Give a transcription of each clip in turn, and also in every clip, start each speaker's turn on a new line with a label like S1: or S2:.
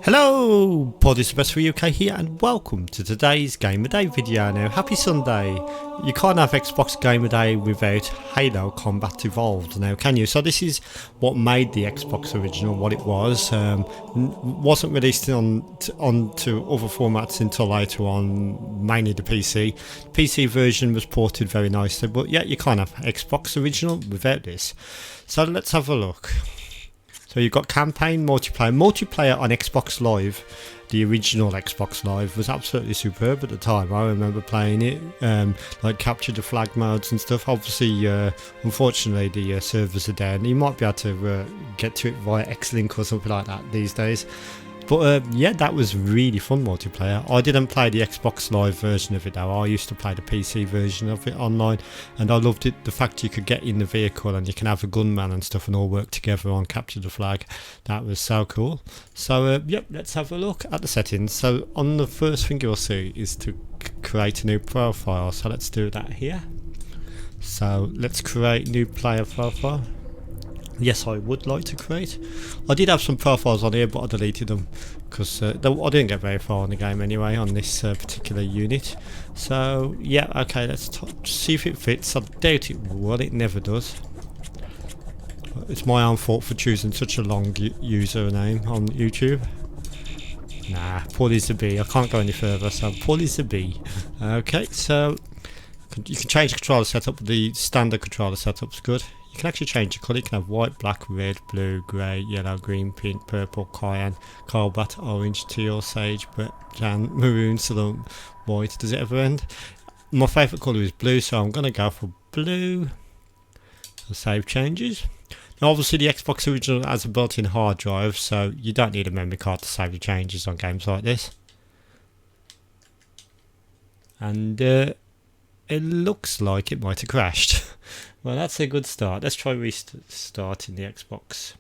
S1: Hello, Pod is the best for UK here, and welcome to today's Game of Day video. Now, happy Sunday. You can't have Xbox Game of Day without Halo Combat Evolved, now can you? So this is what made the Xbox original what it was. Wasn't released onto other formats until later on, mainly the PC. The PC version was ported very nicely, but yeah, you can't have Xbox original without this. So let's have a look. So you've got campaign, multiplayer. Multiplayer on Xbox Live, the original Xbox Live, was absolutely superb at the time. I remember playing it, like capture the flag modes and stuff. Obviously, unfortunately, the servers are down. You might be able to get to it via X-Link or something like that these days. But yeah, that was really fun multiplayer. I didn't play the Xbox Live version of it though. I used to play the PC version of it online, and I loved it. The fact you could get in the vehicle and you can have a gunman and stuff and all work together on capture the flag. That was so cool. So yep, let's have a look at the settings. So on the first thing you'll see is to create a new profile. So let's do that here. So let's create new player profile. Yes, I would like to create. I did have some profiles on here, but I deleted them because I didn't get very far in the game anyway on this particular unit. So yeah, okay, let's see if it fits. I doubt it will. It never does. It's my own fault for choosing such a long username on YouTube. Nah, Paul is a B. I can't go any further, so Paul is a B. Okay, so you can change the controller setup. The standard controller setup's good. You can actually change the colour. You can have white, black, red, blue, grey, yellow, green, pink, purple, cyan, cobalt, orange, teal, sage, tan, maroon, salon, white. Does it ever end? My favourite colour is blue, so I'm going to go for blue. So save changes. Now obviously the Xbox original has a built-in hard drive, so you don't need a memory card to save your changes on games like this. And it looks like it might have crashed. Well, that's a good start. Let's try restarting the Xbox,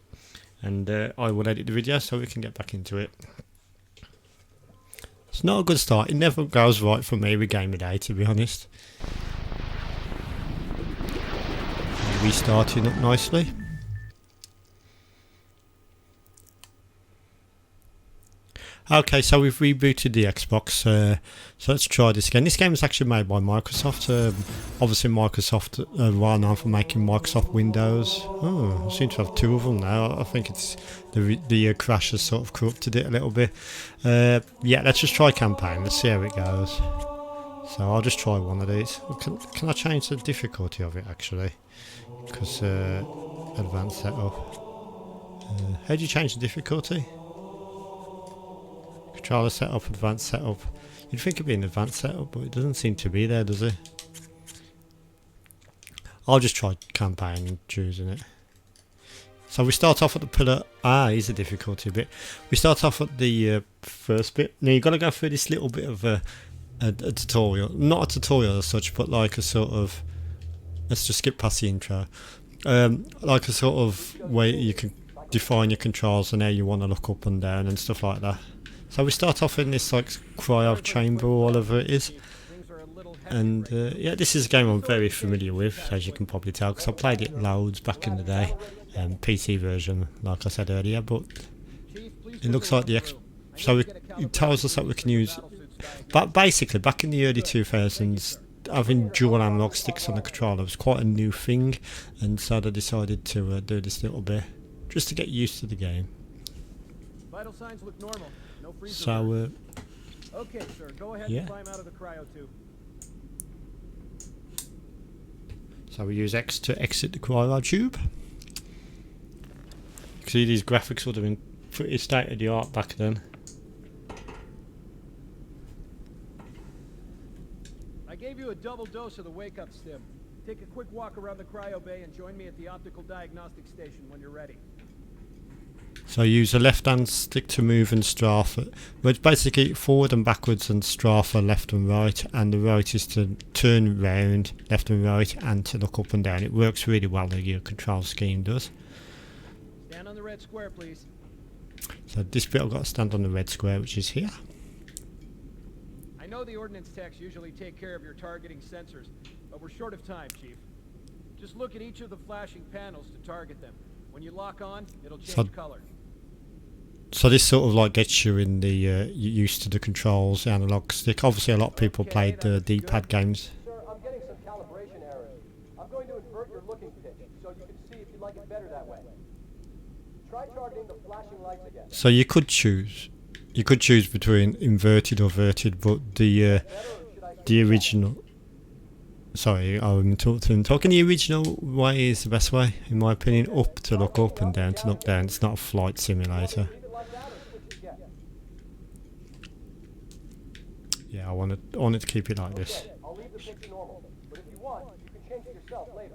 S1: and I will edit the video so we can get back into it. It's not a good start. It never goes right for me with Game of Day, to be honest. Restarting up nicely. Okay, so we've rebooted the Xbox, so let's try this again. This game was actually made by Microsoft. Obviously Microsoft are well known for making Microsoft Windows. Oh, I seem to have two of them now. I think it's the crash has sort of corrupted it a little bit. Yeah, let's just try campaign. Let's see how it goes. So I'll just try one of these. Can I change the difficulty of it actually? Because advanced setup. How do you change the difficulty? Controller setup, advanced setup. You'd think it'd be an advanced setup, but it doesn't seem to be there, does it? I'll just try campaign and choosing it. So we start off at the pillar. Here's the difficulty bit. We start off at the first bit. Now you've got to go through this little bit of a tutorial. Not a tutorial as such, but like a sort of... Let's just skip past the intro. Like a sort of way you can define your controls and how you want to look up and down and stuff like that. So we start off in this like cryo chamber or whatever it is, and yeah, this is a game I'm very familiar with, as you can probably tell, because I played it loads back in the day, PC version, like I said earlier. But it looks like so it tells us that we can use, but basically back in the early 2000s, having dual analog sticks on the controller was quite a new thing, and so they decided to do this little bit just to get used to the game.
S2: Vital signs look normal. No freezing.
S1: So
S2: okay, sir, go ahead
S1: yeah.
S2: and climb out of the cryo tube.
S1: So we use X to exit the cryo tube. You can see these graphics would have been pretty state of the art back then.
S2: I gave you a double dose of the wake-up stim. Take a quick walk around the cryo bay and join me at the optical diagnostic station when you're ready.
S1: So use the left hand stick to move and strafe, but it's basically forward and backwards and strafe left and right, and the right is to turn round left and right and to look up and down. It works really well, your control scheme does.
S2: Stand on the red square, please.
S1: So this bit I've got to stand on the red square, which is here.
S2: I know the ordnance techs usually take care of your targeting sensors, but we're short of time, Chief. Just look at each of the flashing panels to target them. When you lock on, it'll change color.
S1: So this sort of like gets you in the used to the controls, the analog stick. Obviously, a lot of people played the D-pad games.
S3: Sir, I'm getting some calibration errors. I'm going to invert your looking pitch so you can see if you like it better that way. Try targeting the flashing lights again.
S1: So you could choose between inverted or verted, but the original. Sorry, I'm talking. The original way is the best way, in my opinion. Up to look up and down to look down. It's not a flight simulator. Yeah, I want it to keep it like this.
S3: I'll leave the picture normal, but if you want, you can change it yourself later.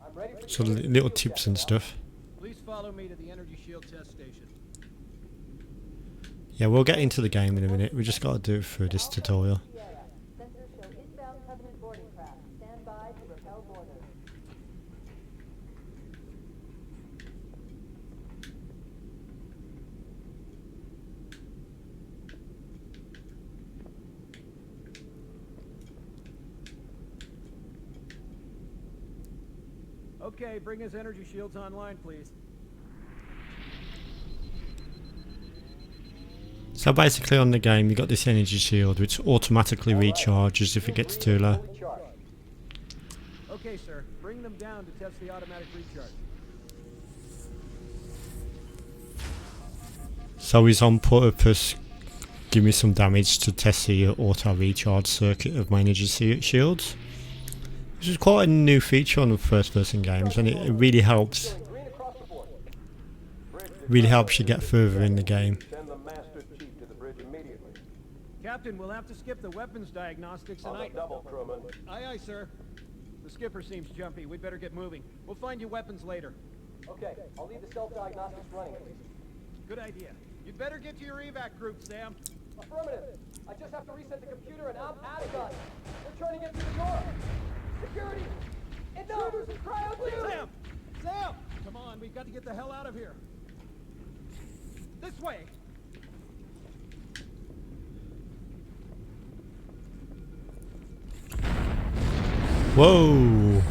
S3: I'm ready for
S1: So little tips and stuff.
S2: Please follow me to the energy shield test station.
S1: Yeah, we'll get into the game in a minute. We just got to do it through this tutorial.
S4: Sensors show inbound Covenant boarding craft. Stand by to repel boarders.
S2: Okay, bring his energy shields online, please.
S1: So basically on the game you got this energy shield which automatically recharges if it gets too low.
S2: Okay, sir. Bring them down to test the automatic recharge.
S1: So he's on purpose give me some damage to test the auto recharge circuit of my energy shields. Which is quite a new feature on the first person games, and it really helps. Really helps you get further in the game.
S2: Captain, we'll have to skip the weapons diagnostics tonight. Aye, aye, sir. The skipper seems jumpy. We'd better get moving. We'll find you weapons later.
S3: Okay, I'll leave the self-diagnostics running, please.
S2: Good idea. You'd better get to your evac group, Sam.
S3: Affirmative. I just have to reset the computer and I'm out of gun. We're trying to get through the door. Security! Intruders and cryo
S2: Sam! Sam! Come on, we've got to get the hell out of here. This way!
S1: Whoa!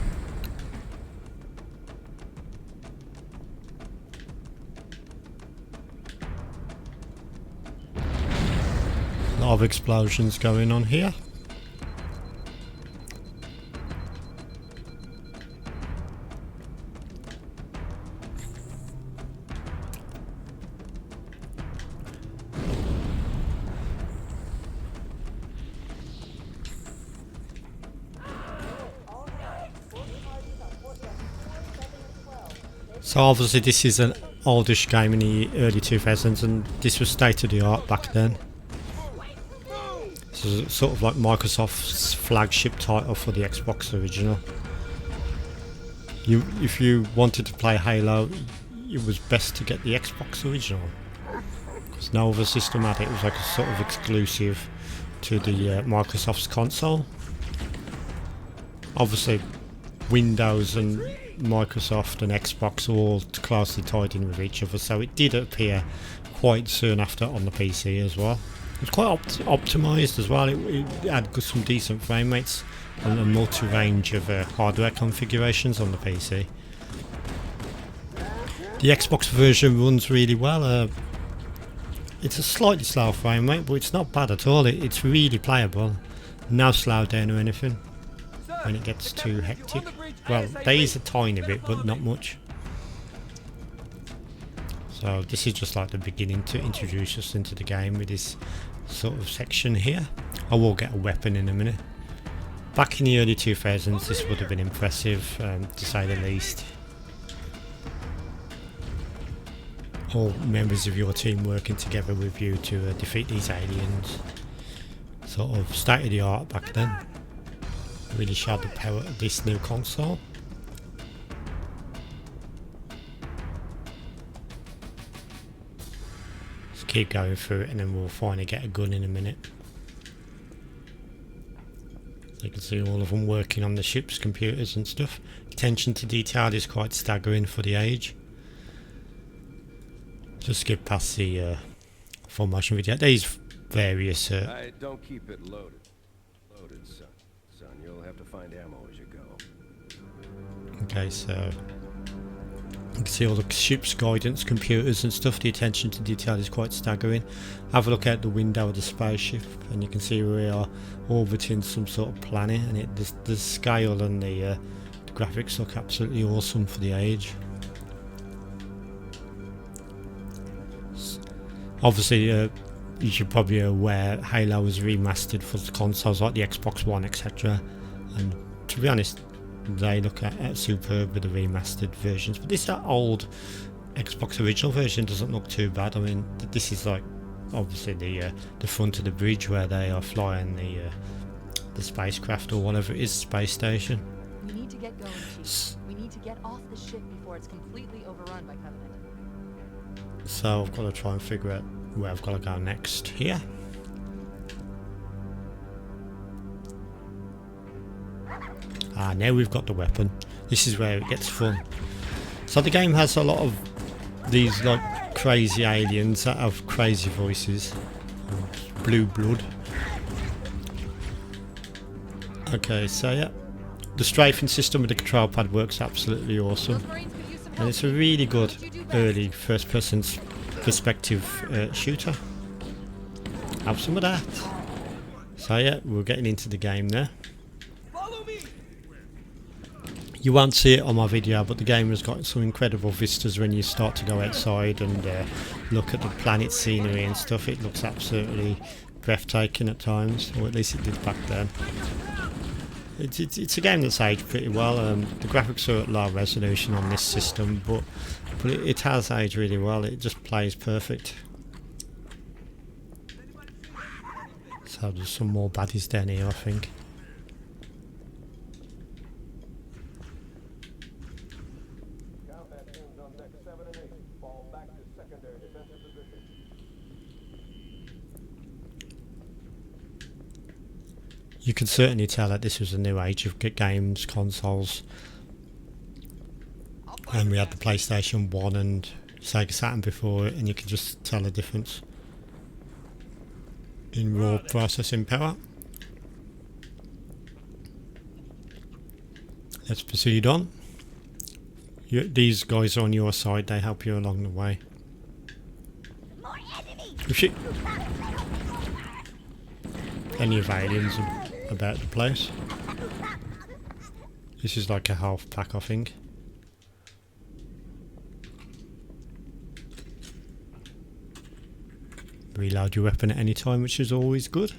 S1: A lot of explosions going on here. So obviously this is an oldish game in the early 2000s, and this was state of the art back then. This is sort of like Microsoft's flagship title for the Xbox original. If you wanted to play Halo, it was best to get the Xbox original, because no other system had it. It was like a sort of exclusive to the Microsoft's console. Obviously Windows and Microsoft and Xbox are all closely tied in with each other, so it did appear quite soon after on the PC as well. It was quite optimised as well. It had some decent frame rates and a multi-range of hardware configurations on the PC. The Xbox version runs really well. It's a slightly slow frame rate, but it's not bad at all. It's really playable. No slow down or anything when it gets too hectic. Well, there is a tiny bit, but not much. So this is just like the beginning to introduce us into the game with this sort of section here. I will get a weapon in a minute. Back in the early 2000s, this would have been impressive, to say the least. All members of your team working together with you to defeat these aliens. Sort of state of the art back then. Really showed the power of this new console. Just keep going through it and then we'll finally get a gun in a minute. So you can see all of them working on the ship's computers and stuff. Attention to detail is quite staggering for the age. Just skip past the full motion video. These various...
S5: I don't keep it loaded. Loaded, son. You'll have to find ammo as you go.
S1: Okay, so You can see all the ship's guidance, computers and stuff. The attention to detail is quite staggering. Have a look out the window of the spaceship and you can see we are orbiting some sort of planet, and the scale and the graphics look absolutely awesome for the age. Obviously you should probably be aware Halo was remastered for the consoles like the Xbox One, etc. And to be honest, they look at superb with the remastered versions, but this old Xbox original version doesn't look too bad. I mean, this is like obviously the front of the bridge where they are flying the spacecraft or whatever it is, space station.
S6: We need to get going, Chief. We need to get off the ship before it's completely overrun by Covenant.
S1: So I've got to try and figure out where I've got to go next. Here. Now we've got the weapon. This is where it gets fun. So the game has a lot of these like crazy aliens that have crazy voices. Blue blood. Okay, so yeah, the strafing system with the control pad works absolutely awesome, and it's a really good early first-person perspective shooter. Have some of that. So yeah, we're getting into the game now. You won't see it on my video, but the game has got some incredible vistas when you start to go outside and look at the planet scenery and stuff. It looks absolutely breathtaking at times, or at least it did back then. It's a game that's aged pretty well. The graphics are at low resolution on this system, but it has aged really well. It just plays perfect. So there's some more baddies down here, I think. You can certainly tell that this was a new age of games, consoles. And we had the PlayStation 1 and Sega Saturn before it, and you can just tell the difference in raw processing power. Let's proceed on. These guys are on your side, they help you along the way. Oh shit! Plenty of aliens about the place. This is like a half pack, I think. Reload your weapon at any time, which is always good.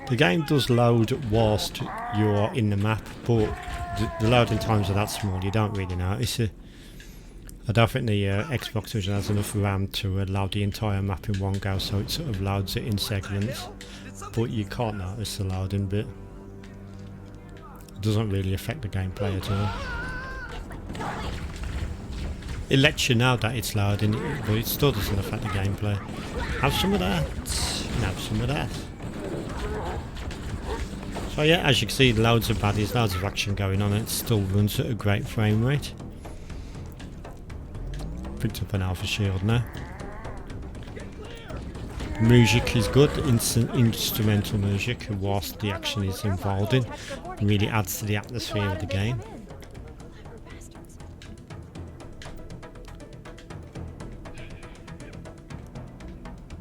S1: The game does load whilst you're in the map, but the loading times are that small you don't really notice it. I don't think the Xbox version has enough RAM to load the entire map in one go, so it sort of loads it in segments, but you can't notice the loading bit. It doesn't really affect the gameplay at all. It lets you know that it's loading, but it still doesn't affect the gameplay. Have some of that, and have some of that. So yeah, as you can see, loads of baddies, loads of action going on, and it still runs at a great frame rate. Picked up an alpha shield now. Music is good, instrumental music, whilst the action is involved in. It really adds to the atmosphere of the game.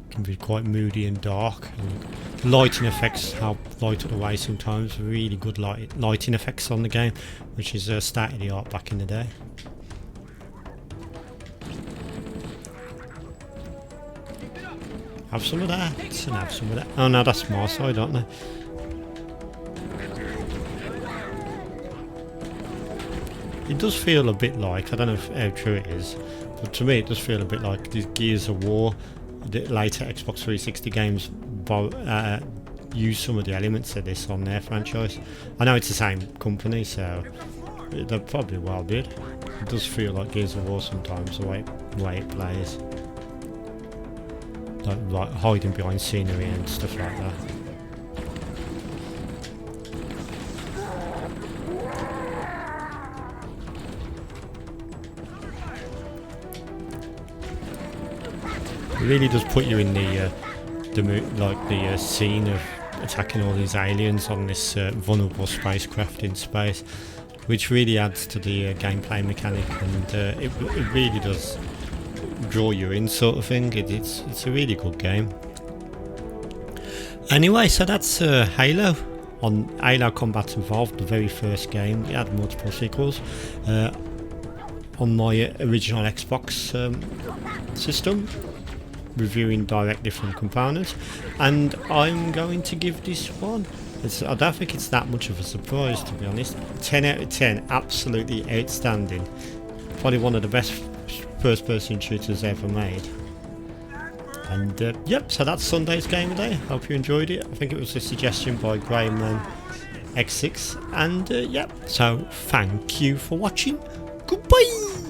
S1: It can be quite moody and dark. And lighting effects help light it away sometimes. Really good lighting effects on the game, which is state of the art back in the day. Have some of that, and have some of that. Oh no, that's my side, aren't they? It does feel a bit like, I don't know how true it is, but to me it does feel a bit like these Gears of War, the later Xbox 360 games use some of the elements of this on their franchise. I know it's the same company, so they probably well did. It does feel like Gears of War sometimes, the way it plays. Like hiding behind scenery and stuff like that. It really does put you in the scene of attacking all these aliens on this vulnerable spacecraft in space, which really adds to the gameplay mechanic, and it really does draw you in, sort of thing. It's a really good game. Anyway, so that's Halo. On Halo Combat Evolved, the very first game. We had multiple sequels on my original Xbox system, reviewing directly from components, and I'm going to give this one, I don't think it's that much of a surprise, to be honest. 10 out of 10, absolutely outstanding. Probably one of the best first person shooters ever made. And yep, so that's Sunday's Game of Day. Hope you enjoyed it. I think it was a suggestion by Graham X6, and yep, so thank you for watching. Goodbye.